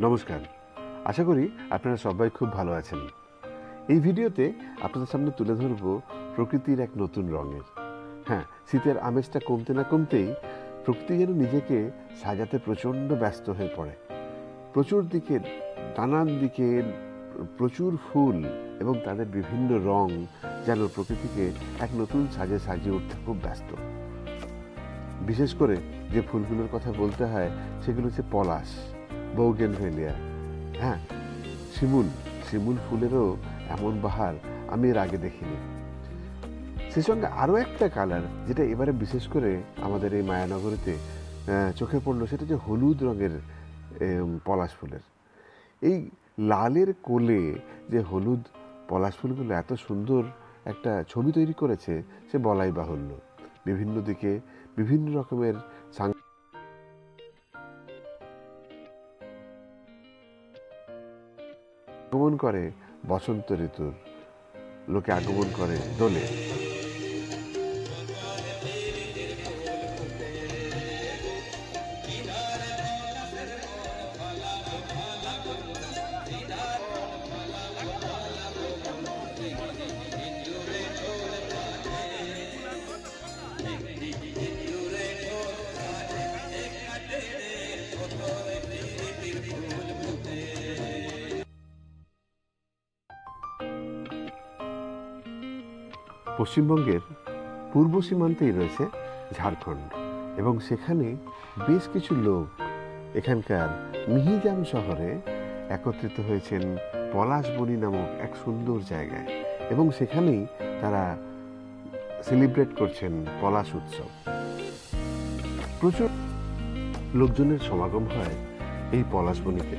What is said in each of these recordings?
নমস্কার, আশা করি আপনারা সবাই খুব ভালো আছেন। এই ভিডিওতে আপনাদের সামনে তুলে ধরব প্রকৃতির এক নতুন রঙের। হ্যাঁ, শীতের আমেজটা কমতে না কমতেই প্রকৃতি যেন নিজেকে সাজাতে প্রচণ্ড ব্যস্ত হয়ে পড়ে। প্রচুর দিকে, নানান দিকে প্রচুর ফুল এবং তাদের বিভিন্ন রং যেন প্রকৃতিকে এক নতুন সাজে সাজিয়ে উঠতে খুব ব্যস্ত। বিশেষ করে যে ফুলগুলোর কথা বলতে হয় সেগুলো হচ্ছে পলাশ, বৌগেনভেলিয়া, হ্যাঁ, শিমুল ফুলেরও এমন বাহার আমি এর আগে দেখিনি। সে সঙ্গে আরও একটা কালার যেটা এবারে বিশেষ করে আমাদের এই মায়ানগরীতে চোখে পড়লো, সেটা যে হলুদ রঙের পলাশ ফুলের। এই লালের কোলে যে হলুদ পলাশ ফুলগুলো এত সুন্দর একটা ছবি তৈরি করেছে সে বলাই বাহুল্য। বিভিন্ন দিকে বিভিন্ন রকমের আগমন করে বসন্ত ঋতুর, লোকে আগমন করে দোলে। পশ্চিমবঙ্গের পূর্ব সীমান্তেই রয়েছে ঝাড়খণ্ড, এবং সেখানে বেশ কিছু লোক এখানকার মিহিজাম শহরে একত্রিত হয়েছেন পলাশবনি নামক এক সুন্দর জায়গায়, এবং সেখানেই তারা সেলিব্রেট করছেন পলাশ উৎসব। প্রচুর লোকজনের সমাগম হয় এই পলাশবনিতে।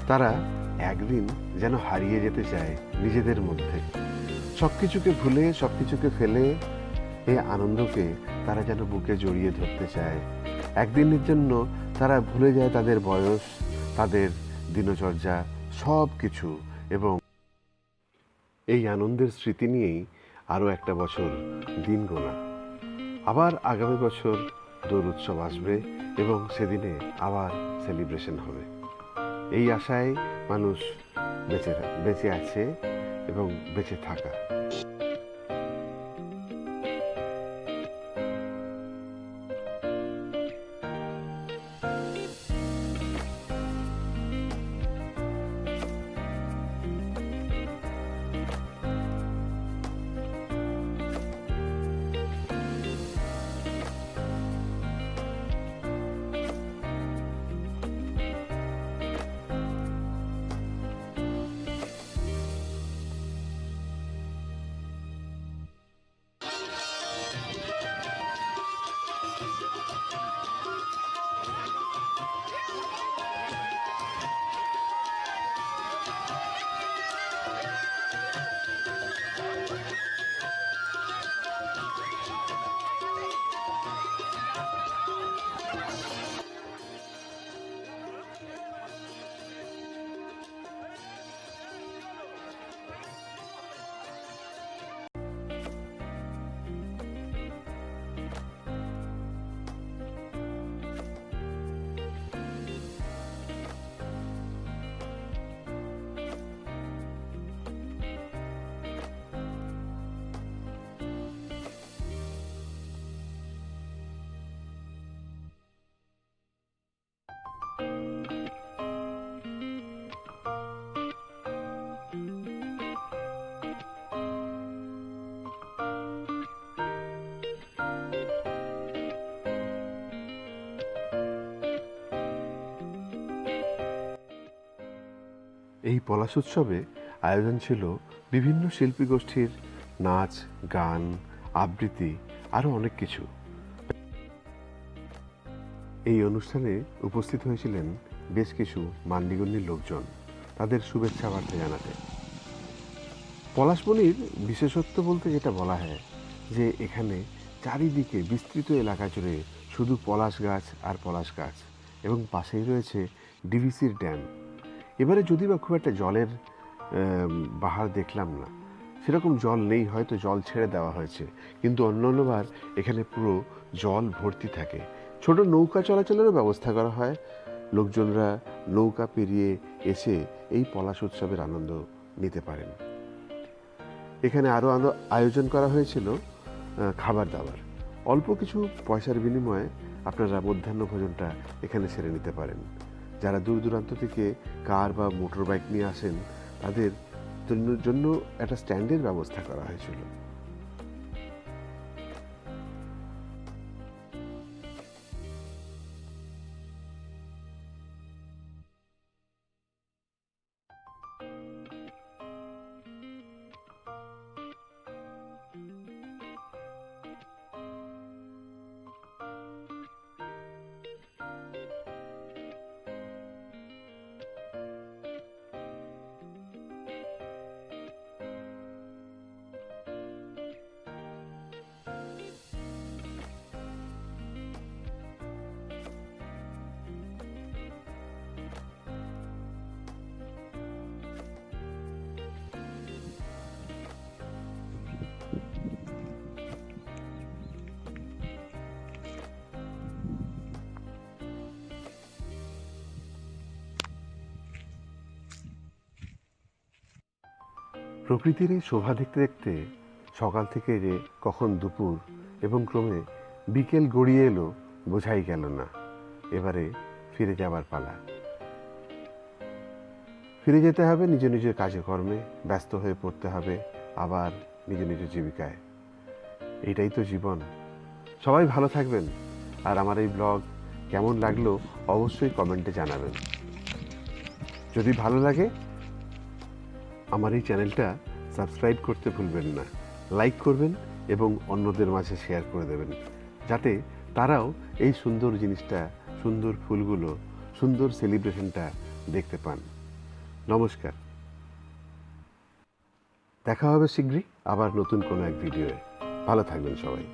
তারা একদিন যেন হারিয়ে যেতে চায় নিজেদের মধ্যে, সবকিছুকে ভুলে, সবকিছুকে ফেলে এই আনন্দকে তারা যেন বুকে জড়িয়ে ধরতে চায়। একদিনের জন্য তারা ভুলে যায় তাদের বয়স, তাদের দিনচর্যা, সব কিছু, এবং এই আনন্দের স্মৃতি নিয়েই আরও একটা বছর দিন গোনা। আবার আগামী বছর দোল উৎসব আসবে এবং সেদিনে আবার সেলিব্রেশন হবে। এই আশায় মানুষ বেঁচে আছে এবং বেঁচে থাকা। এই পলাশ উৎসবে আয়োজন ছিল বিভিন্ন শিল্পী গোষ্ঠীর নাচ, গান, আবৃত্তি, আরও অনেক কিছু। এই অনুষ্ঠানে উপস্থিত হয়েছিলেন বেশ কিছু মান্যগণ্য লোকজন তাদের শুভেচ্ছা বার্তা জানাতে। পলাশবনির বিশেষত্ব বলতে যেটা বলা হয় যে এখানে চারিদিকে বিস্তৃত এলাকা জুড়ে শুধু পলাশ গাছ আর পলাশ গাছ, এবং পাশেই রয়েছে ডিভিসির ড্যাম। এবারে যদি বা খুব একটা জলের বাহার দেখলাম না, সেরকম জল নেই, হয়তো জল ছেড়ে দেওয়া হয়েছে, কিন্তু অন্যান্যবার এখানে পুরো জল ভর্তি থাকে। ছোট নৌকা চলাচলেরও ব্যবস্থা করা হয়, লোকজনরা নৌকা পেরিয়ে এসে এই পলাশ উৎসবের আনন্দ নিতে পারেন। এখানে আরও আয়োজন করা হয়েছিল খাবার দাবার। অল্প কিছু পয়সার বিনিময়ে আপনারা মধ্যাহ্ন ভোজনটা এখানে সেরে নিতে পারেন। যারা দূর দূরান্ত থেকে কার বা মোটর বাইক নিয়ে আসেন তাদের জন্য একটা স্ট্যান্ডের ব্যবস্থা করা হয়েছিল। প্রকৃতির এই শোভা দেখতে দেখতে সকাল থেকে যে কখন দুপুর এবং ক্রমে বিকেল গড়িয়ে এলো বোঝাই গেল না। এবারে ফিরে যাবার পালা। ফিরে যেতে হবে নিজ নিজের কাজে কর্মে, ব্যস্ত হয়ে পড়তে হবে আবার নিজ নিজের জীবিকায়। এইটাই তো জীবন। সবাই ভালো থাকবেন। আর আমার এই ব্লগ কেমন লাগলো অবশ্যই কমেন্টে জানাবেন। যদি ভালো লাগে আমার এই চ্যানেলটা সাবস্ক্রাইব করতে ভুলবেন না, লাইক করবেন এবং অন্যদের মাঝে শেয়ার করে দেবেন, যাতে তারাও এই সুন্দর জিনিসটা, সুন্দর ফুলগুলো, সুন্দর সেলিব্রেশনটা দেখতে পান। নমস্কার, দেখা হবে শীঘ্রই আবার নতুন কোনো এক ভিডিওয়ে। ভালো থাকবেন সবাই।